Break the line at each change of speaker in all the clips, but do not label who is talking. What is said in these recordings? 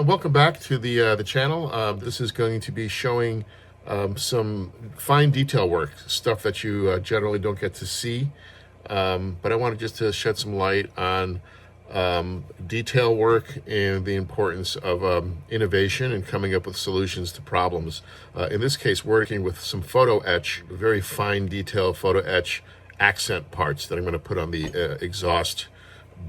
Welcome back to the channel. This is going to be showing some fine detail work, stuff that you generally don't get to see. But I wanted just to shed some light on detail work and the importance of innovation and coming up with solutions to problems. In this case, working with some photo etch, very fine detail photo etch accent parts that I'm going to put on the exhaust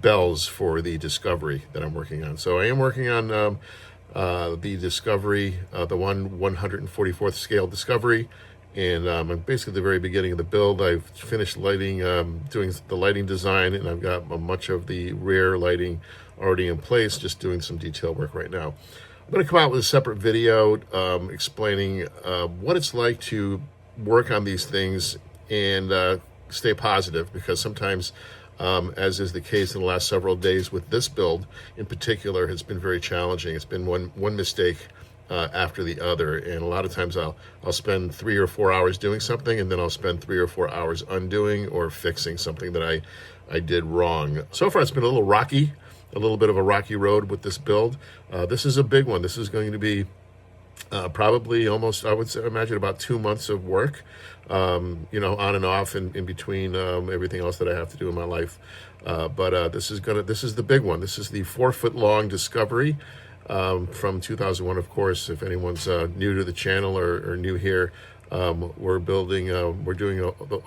bells for the Discovery that I'm working on. So I am working on the Discovery, the 144th scale Discovery, and I'm basically at the very beginning of the build. I've finished lighting, doing the lighting design, and I've got much of the rear lighting already in place, just doing some detail work right now. I'm going to come out with a separate video explaining what it's like to work on these things and stay positive, because sometimes as is the case in the last several days with this build in particular, has been very challenging. It's been one mistake after the other, and a lot of times I'll spend 3 or 4 hours doing something, and then I'll spend 3 or 4 hours undoing or fixing something that I did wrong. So far it's been a little rocky, a little bit of a rocky road with this build. This is a big one. This is going to be probably almost, I would say, imagine about 2 months of work, on and off in between everything else that I have to do in my life. But this is the big one. This is the 4-foot long Discovery from 2001. Of course, if anyone's new to the channel or new here, we're doing a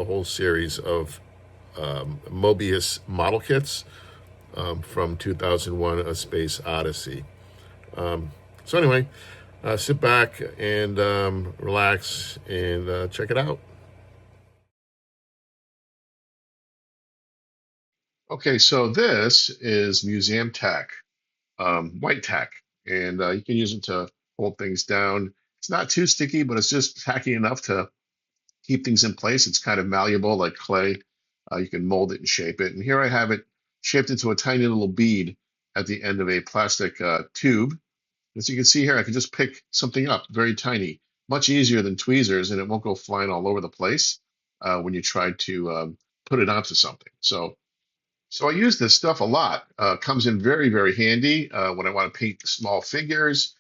whole series of Mobius model kits from 2001: A Space Odyssey. So anyway, sit back and relax and check it out. Okay, so this is museum tack, white tack, and you can use it to hold things down. It's not too sticky, but it's just tacky enough to keep things in place. It's kind of malleable like clay. You can mold it and shape it. And here I have it shaped into a tiny little bead at the end of a plastic tube. As you can see here, I can just pick something up, very tiny, much easier than tweezers, and it won't go flying all over the place when you try to put it onto something. So I use this stuff a lot. Comes in very, very handy when I want to paint small figures,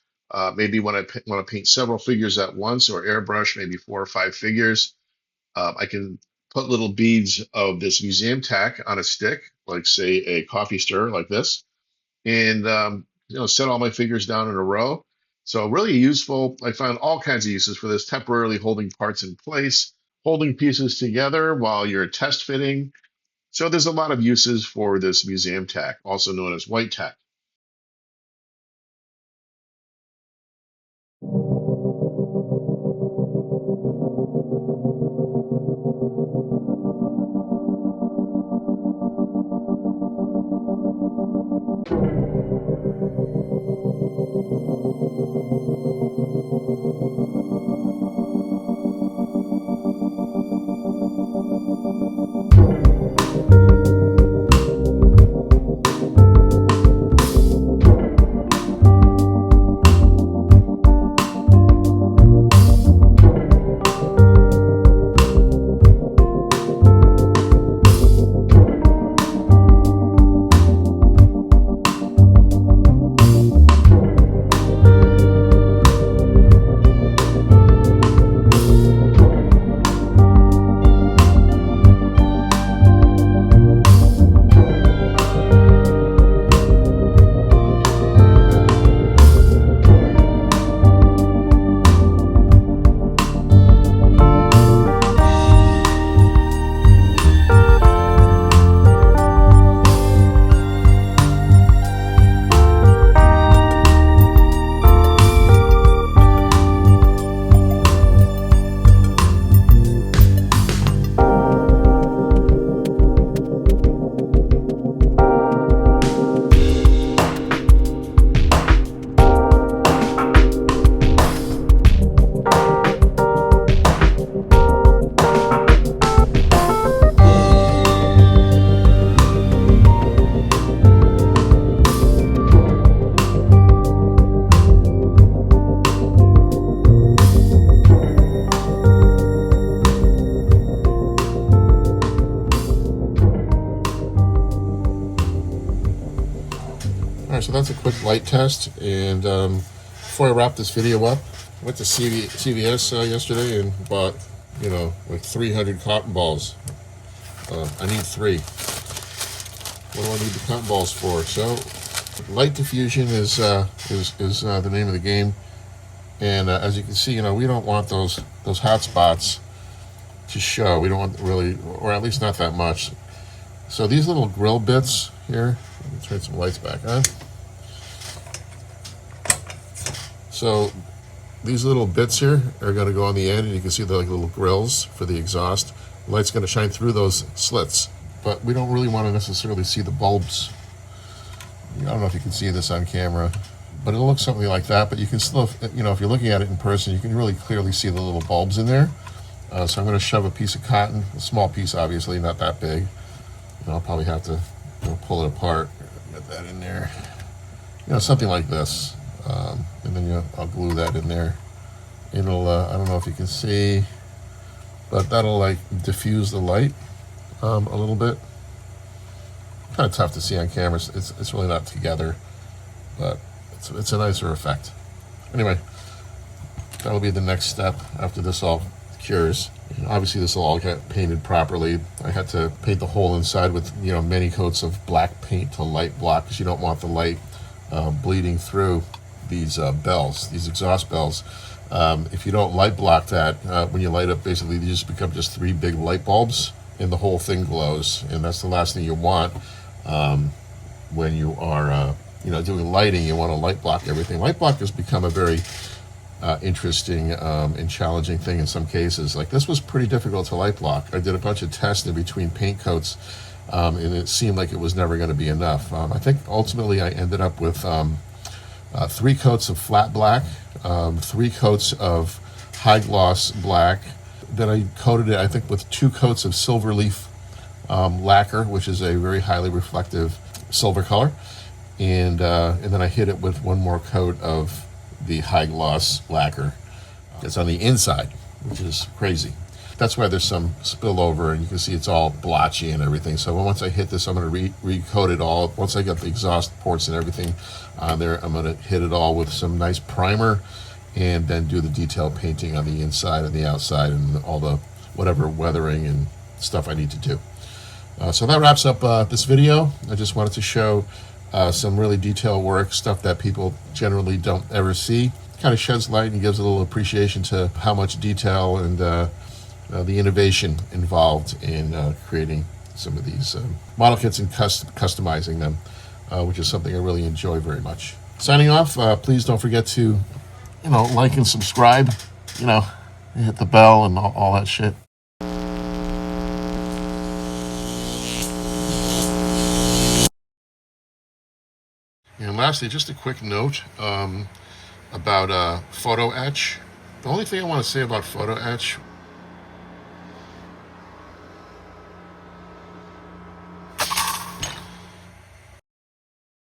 maybe when I want to paint several figures at once, or airbrush maybe 4 or 5 figures. I can put little beads of this museum tack on a stick, like say a coffee stirrer like this, and set all my figures down in a row. So really useful. I found all kinds of uses for this, temporarily holding parts in place, holding pieces together while you're test fitting. So there's a lot of uses for this museum tack, also known as white tack. that's a quick light test. And before I wrap this video up, I went to CVS yesterday and bought, like 300 cotton balls. I need 3. What do I need the cotton balls for? So, light diffusion is the name of the game. And as you can see, we don't want those hot spots to show. We don't want really, or at least not that much. So these little grill bits here, let me turn some lights back on. So these little bits here are going to go on the end, and you can see the little grills for the exhaust. The light's going to shine through those slits, but we don't really want to necessarily see the bulbs. I don't know if you can see this on camera, but it'll look something like that. But you can still, if you're looking at it in person, you can really clearly see the little bulbs in there. So I'm going to shove a piece of cotton, a small piece, obviously, not that big. I'll probably have to pull it apart, get that in there. Something like this. And then I'll glue that in there. It'll, I don't know if you can see, but that'll diffuse the light a little bit. Kind of tough to see on camera. It's really not together, but it's a nicer effect. Anyway, that'll be the next step after this all cures. And obviously this will all get painted properly. I had to paint the whole inside with many coats of black paint to light block, because you don't want the light bleeding through these bells, these exhaust bells. If you don't light block that, when you light up, basically they just become just 3 big light bulbs, and the whole thing glows. And that's the last thing you want when you are doing lighting. You want to light block everything. Light block has become a very interesting and challenging thing in some cases. Like this was pretty difficult to light block. I did a bunch of tests in between paint coats, and it seemed like it was never going to be enough. I think ultimately I ended up with 3 coats of flat black, 3 coats of high gloss black. Then I coated it, I think, with 2 coats of silver leaf lacquer, which is a very highly reflective silver color, and then I hit it with 1 more coat of the high gloss lacquer. It's on the inside, which is crazy. That's why there's some spillover, and you can see it's all blotchy and everything. So once I hit this, I'm going to recoat it all. Once I get the exhaust ports and everything on there, I'm going to hit it all with some nice primer, and then do the detail painting on the inside and the outside, and all the whatever weathering and stuff I need to do. So that wraps up this video. I just wanted to show some really detailed work, stuff that people generally don't ever see. Kind of sheds light and gives a little appreciation to how much detail and the innovation involved in creating some of these model kits and customizing them, which is something I really enjoy very much. Signing off, please don't forget to, like and subscribe, hit the bell and all that shit. And lastly, just a quick note about photo etch. The only thing I want to say about photo etch,